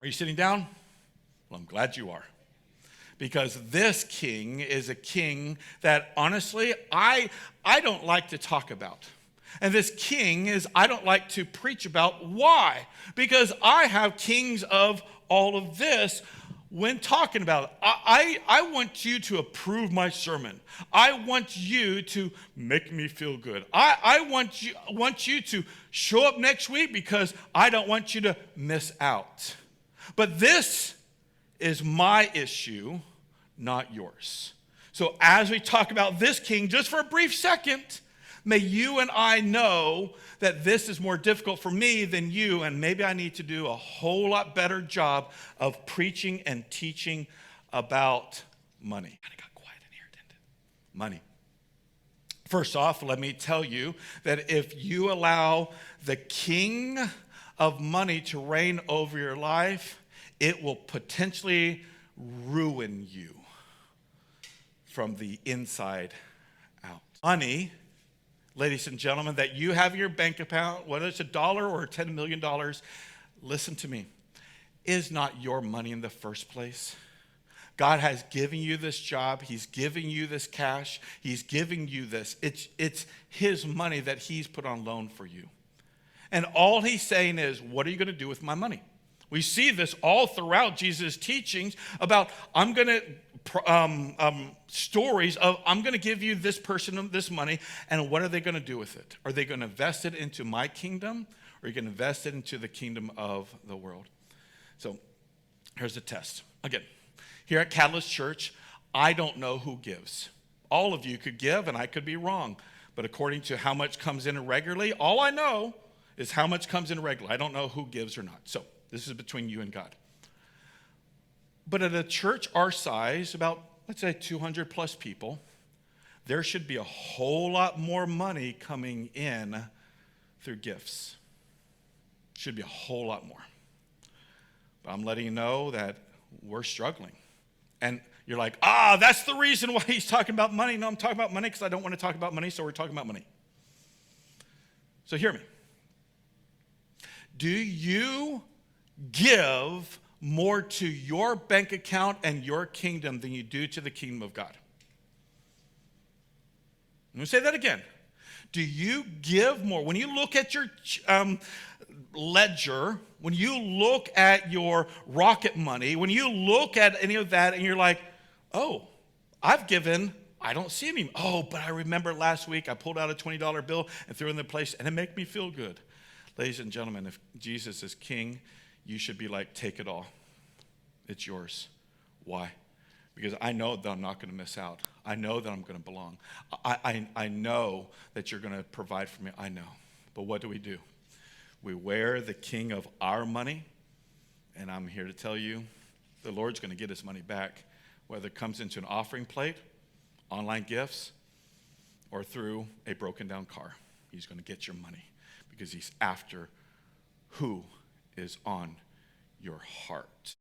Are you sitting down? Well, I'm glad you are. Because this king is a king that honestly I don't like to talk about. And this king is I don't like to preach about. Why? Because I have kings of all of this when talking about it. I want you to approve my sermon. I want you to make me feel good. I want you to show up next week because I don't want you to miss out. But this is my issue, not yours. So as we talk about this king, just for a brief second, may you and I know that this is more difficult for me than you, and maybe I need to do a whole lot better job of preaching and teaching about money. Kind of got quiet in here, didn't it? Money. First off, let me tell you that if you allow the king of money to reign over your life, it will potentially ruin you from the inside out. Money, ladies and gentlemen, that you have in your bank account, whether it's $1 or $10 million, listen to me, is not your money in the first place. God has given you this job. He's giving you this cash. He's giving you this. It's his money that he's put on loan for you. And all he's saying is, what are you going to do with my money? We see this all throughout Jesus' teachings about stories of I'm going to give you this person this money, and what are they going to do with it? Are they going to invest it into my kingdom, or are you going to invest it into the kingdom of the world? So here's the test. Again, here at Catalyst Church, I don't know who gives. All of you could give, and I could be wrong. But according to how much comes in regularly, all I know is how much comes in regularly. I don't know who gives or not. So this is between you and God. But at a church our size, about, let's say 200 plus people, there should be a whole lot more money coming in through gifts. Should be a whole lot more. But I'm letting you know that we're struggling. And you're like, that's the reason why he's talking about money. No, I'm talking about money because I don't want to talk about money, so we're talking about money. So hear me. Do you give more to your bank account and your kingdom than you do to the kingdom of God? Let me say that again. Do you give more? When you look at your ledger, when you look at your Rocket Money, when you look at any of that and you're like, I've given, I don't see any. But I remember last week I pulled out a $20 bill and threw it in the place and it made me feel good. Ladies and gentlemen, if Jesus is king, you should be like, take it all. It's yours. Why? Because I know that I'm not going to miss out. I know that I'm going to belong. I know that you're going to provide for me. I know. But what do? We wear the king of our money, and I'm here to tell you, the Lord's going to get his money back, whether it comes into an offering plate, online gifts, or through a broken down car. He's going to get your money because he's after who is on your heart.